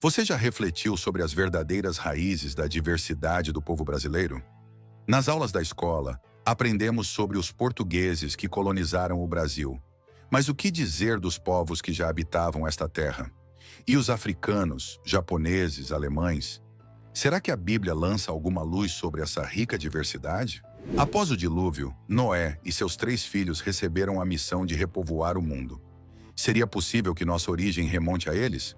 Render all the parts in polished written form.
Você já refletiu sobre as verdadeiras raízes da diversidade do povo brasileiro? Nas aulas da escola, aprendemos sobre os portugueses que colonizaram o Brasil. Mas o que dizer dos povos que já habitavam esta terra? E os africanos, japoneses, alemães? Será que a Bíblia lança alguma luz sobre essa rica diversidade? Após o dilúvio, Noé e seus 3 filhos receberam a missão de repovoar o mundo. Seria possível que nossa origem remonte a eles?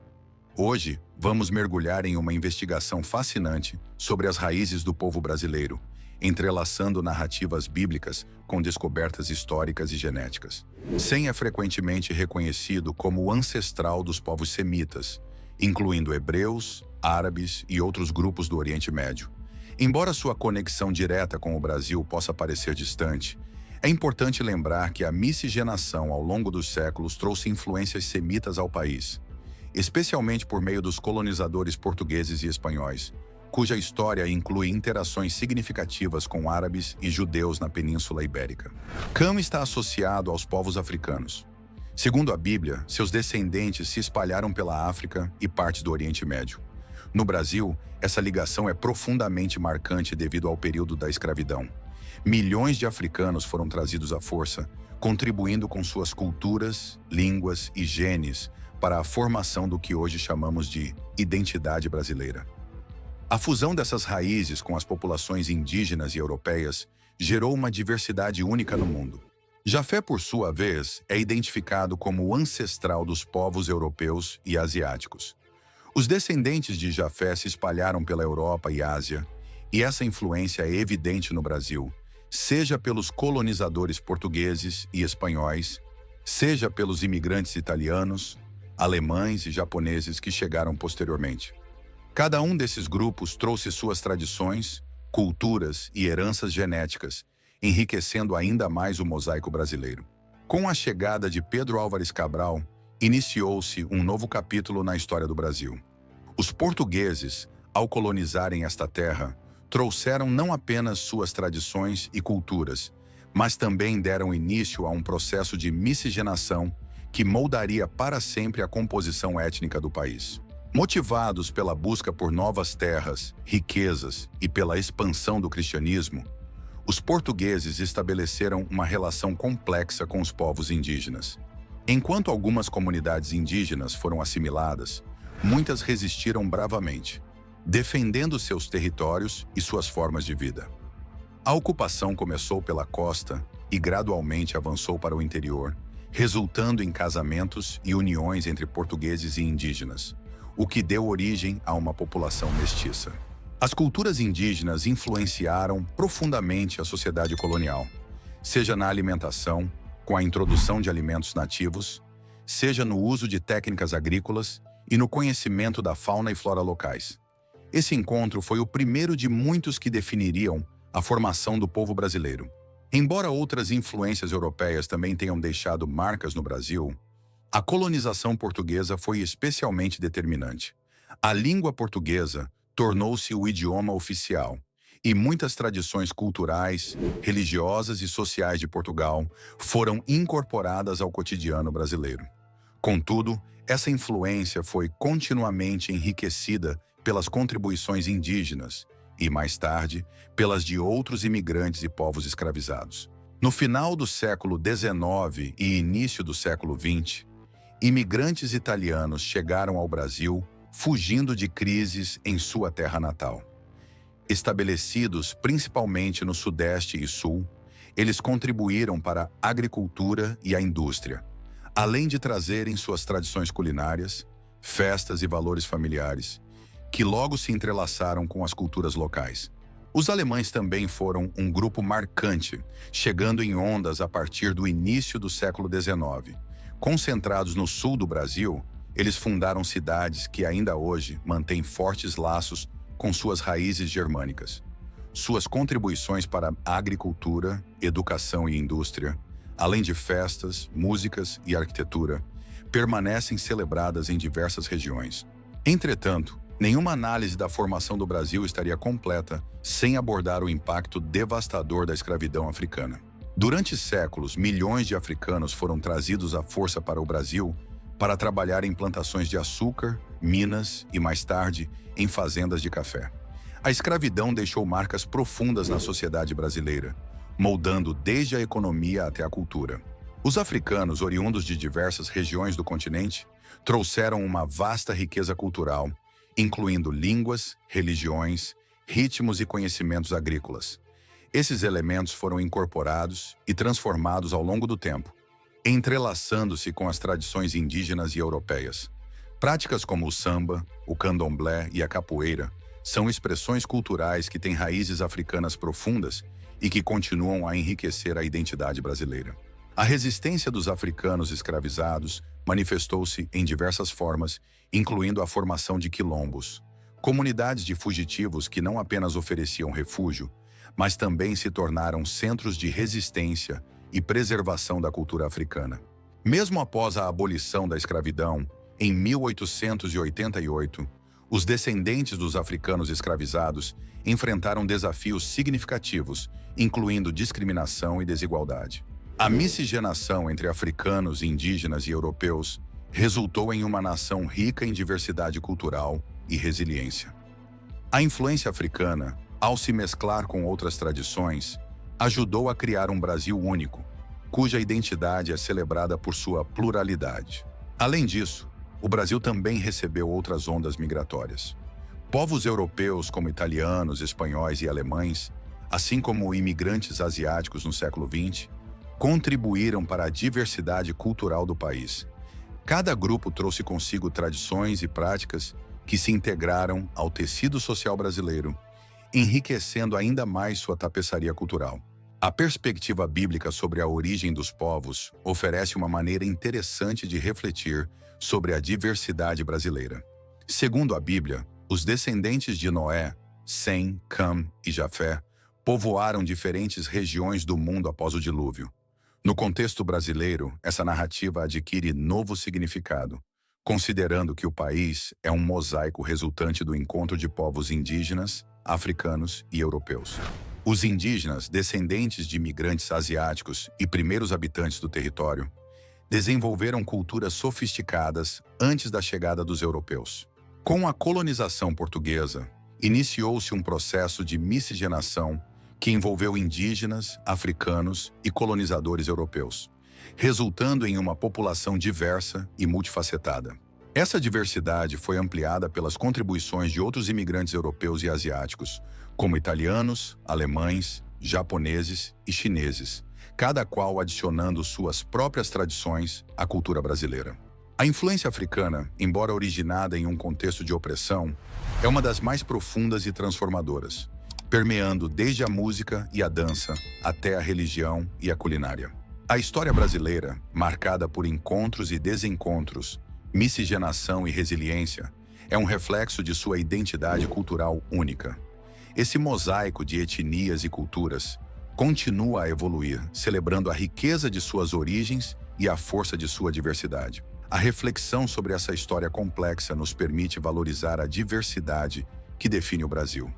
Hoje, vamos mergulhar em uma investigação fascinante sobre as raízes do povo brasileiro, entrelaçando narrativas bíblicas com descobertas históricas e genéticas. Sem é frequentemente reconhecido como o ancestral dos povos semitas, incluindo hebreus, árabes e outros grupos do Oriente Médio. Embora sua conexão direta com o Brasil possa parecer distante, é importante lembrar que a miscigenação ao longo dos séculos trouxe influências semitas ao país, especialmente por meio dos colonizadores portugueses e espanhóis, cuja história inclui interações significativas com árabes e judeus na Península Ibérica. Cã está associado aos povos africanos. Segundo a Bíblia, seus descendentes se espalharam pela África e partes do Oriente Médio. No Brasil, essa ligação é profundamente marcante devido ao período da escravidão. Milhões de africanos foram trazidos à força, contribuindo com suas culturas, línguas e genes para a formação do que hoje chamamos de identidade brasileira. A fusão dessas raízes com as populações indígenas e europeias gerou uma diversidade única no mundo. Jafé, por sua vez, é identificado como o ancestral dos povos europeus e asiáticos. Os descendentes de Jafé se espalharam pela Europa e Ásia, e essa influência é evidente no Brasil, seja pelos colonizadores portugueses e espanhóis, seja pelos imigrantes italianos, alemães e japoneses que chegaram posteriormente. Cada um desses grupos trouxe suas tradições, culturas e heranças genéticas, enriquecendo ainda mais o mosaico brasileiro. Com a chegada de Pedro Álvares Cabral, iniciou-se um novo capítulo na história do Brasil. Os portugueses, ao colonizarem esta terra, trouxeram não apenas suas tradições e culturas, mas também deram início a um processo de miscigenação que moldaria para sempre a composição étnica do país. Motivados pela busca por novas terras, riquezas e pela expansão do cristianismo, os portugueses estabeleceram uma relação complexa com os povos indígenas. Enquanto algumas comunidades indígenas foram assimiladas, muitas resistiram bravamente, defendendo seus territórios e suas formas de vida. A ocupação começou pela costa e gradualmente avançou para o interior, resultando em casamentos e uniões entre portugueses e indígenas, o que deu origem a uma população mestiça. As culturas indígenas influenciaram profundamente a sociedade colonial, seja na alimentação, com a introdução de alimentos nativos, seja no uso de técnicas agrícolas e no conhecimento da fauna e flora locais. Esse encontro foi o primeiro de muitos que definiriam a formação do povo brasileiro. Embora outras influências europeias também tenham deixado marcas no Brasil, a colonização portuguesa foi especialmente determinante. A língua portuguesa tornou-se o idioma oficial, e muitas tradições culturais, religiosas e sociais de Portugal foram incorporadas ao cotidiano brasileiro. Contudo, essa influência foi continuamente enriquecida pelas contribuições indígenas e, mais tarde, pelas de outros imigrantes e povos escravizados. No final do século XIX e início do século XX, imigrantes italianos chegaram ao Brasil fugindo de crises em sua terra natal. Estabelecidos principalmente no Sudeste e Sul, eles contribuíram para a agricultura e a indústria, além de trazerem suas tradições culinárias, festas e valores familiares, que logo se entrelaçaram com as culturas locais. Os alemães também foram um grupo marcante, chegando em ondas a partir do início do século XIX. Concentrados no sul do Brasil, eles fundaram cidades que ainda hoje mantêm fortes laços com suas raízes germânicas. Suas contribuições para a agricultura, educação e indústria, além de festas, músicas e arquitetura, permanecem celebradas em diversas regiões. Entretanto, nenhuma análise da formação do Brasil estaria completa sem abordar o impacto devastador da escravidão africana. Durante séculos, milhões de africanos foram trazidos à força para o Brasil para trabalhar em plantações de açúcar, minas e, mais tarde, em fazendas de café. A escravidão deixou marcas profundas na sociedade brasileira, moldando desde a economia até a cultura. Os africanos, oriundos de diversas regiões do continente, trouxeram uma vasta riqueza cultural, incluindo línguas, religiões, ritmos e conhecimentos agrícolas. Esses elementos foram incorporados e transformados ao longo do tempo, entrelaçando-se com as tradições indígenas e europeias. Práticas como o samba, o candomblé e a capoeira são expressões culturais que têm raízes africanas profundas e que continuam a enriquecer a identidade brasileira. A resistência dos africanos escravizados manifestou-se em diversas formas, incluindo a formação de quilombos, comunidades de fugitivos que não apenas ofereciam refúgio, mas também se tornaram centros de resistência e preservação da cultura africana. Mesmo após a abolição da escravidão, em 1888, os descendentes dos africanos escravizados enfrentaram desafios significativos, incluindo discriminação e desigualdade. A miscigenação entre africanos, indígenas e europeus resultou em uma nação rica em diversidade cultural e resiliência. A influência africana, ao se mesclar com outras tradições, ajudou a criar um Brasil único, cuja identidade é celebrada por sua pluralidade. Além disso, o Brasil também recebeu outras ondas migratórias. Povos europeus como italianos, espanhóis e alemães, assim como imigrantes asiáticos no século XX, contribuíram para a diversidade cultural do país. Cada grupo trouxe consigo tradições e práticas que se integraram ao tecido social brasileiro, enriquecendo ainda mais sua tapeçaria cultural. A perspectiva bíblica sobre a origem dos povos oferece uma maneira interessante de refletir sobre a diversidade brasileira. Segundo a Bíblia, os descendentes de Noé, Sem, Cam e Jafé, povoaram diferentes regiões do mundo após o dilúvio. No contexto brasileiro, essa narrativa adquire novo significado, considerando que o país é um mosaico resultante do encontro de povos indígenas, africanos e europeus. Os indígenas, descendentes de imigrantes asiáticos e primeiros habitantes do território, desenvolveram culturas sofisticadas antes da chegada dos europeus. Com a colonização portuguesa, iniciou-se um processo de miscigenação que envolveu indígenas, africanos e colonizadores europeus, resultando em uma população diversa e multifacetada. Essa diversidade foi ampliada pelas contribuições de outros imigrantes europeus e asiáticos, como italianos, alemães, japoneses e chineses, cada qual adicionando suas próprias tradições à cultura brasileira. A influência africana, embora originada em um contexto de opressão, é uma das mais profundas e transformadoras, permeando desde a música e a dança até a religião e a culinária. A história brasileira, marcada por encontros e desencontros, miscigenação e resiliência, é um reflexo de sua identidade cultural única. Esse mosaico de etnias e culturas continua a evoluir, celebrando a riqueza de suas origens e a força de sua diversidade. A reflexão sobre essa história complexa nos permite valorizar a diversidade que define o Brasil.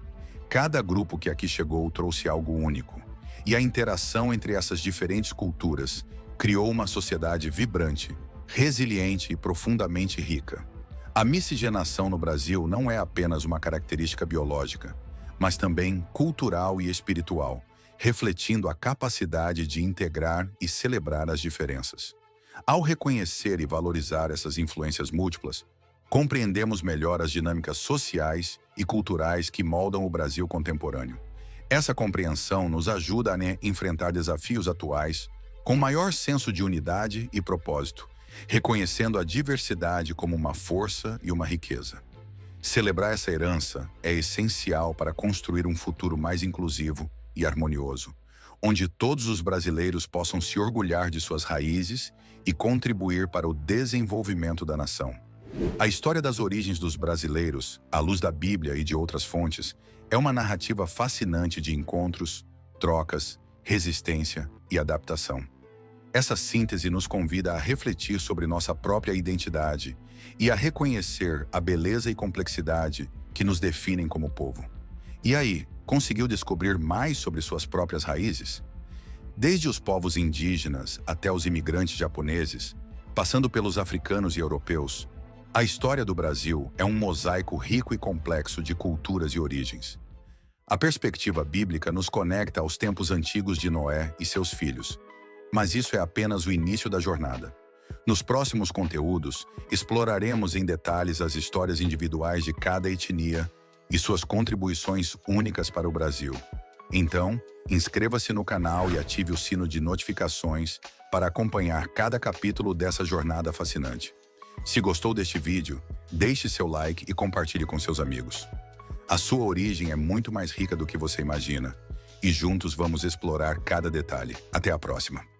Cada grupo que aqui chegou trouxe algo único, e a interação entre essas diferentes culturas criou uma sociedade vibrante, resiliente e profundamente rica. A miscigenação no Brasil não é apenas uma característica biológica, mas também cultural e espiritual, refletindo a capacidade de integrar e celebrar as diferenças. Ao reconhecer e valorizar essas influências múltiplas, compreendemos melhor as dinâmicas sociais e culturais que moldam o Brasil contemporâneo. Essa compreensão nos ajuda a enfrentar desafios atuais com maior senso de unidade e propósito, reconhecendo a diversidade como uma força e uma riqueza. Celebrar essa herança é essencial para construir um futuro mais inclusivo e harmonioso, onde todos os brasileiros possam se orgulhar de suas raízes e contribuir para o desenvolvimento da nação. A história das origens dos brasileiros, à luz da Bíblia e de outras fontes, é uma narrativa fascinante de encontros, trocas, resistência e adaptação. Essa síntese nos convida a refletir sobre nossa própria identidade e a reconhecer a beleza e complexidade que nos definem como povo. E aí, conseguiu descobrir mais sobre suas próprias raízes? Desde os povos indígenas até os imigrantes japoneses, passando pelos africanos e europeus, A história do Brasil é um mosaico rico e complexo de culturas e origens. A perspectiva bíblica nos conecta aos tempos antigos de Noé e seus filhos, mas isso é apenas o início da jornada. Nos próximos conteúdos, exploraremos em detalhes as histórias individuais de cada etnia e suas contribuições únicas para o Brasil. Então, inscreva-se no canal e ative o sino de notificações para acompanhar cada capítulo dessa jornada fascinante. Se gostou deste vídeo, deixe seu like e compartilhe com seus amigos. A sua origem é muito mais rica do que você imagina, e juntos vamos explorar cada detalhe. Até a próxima!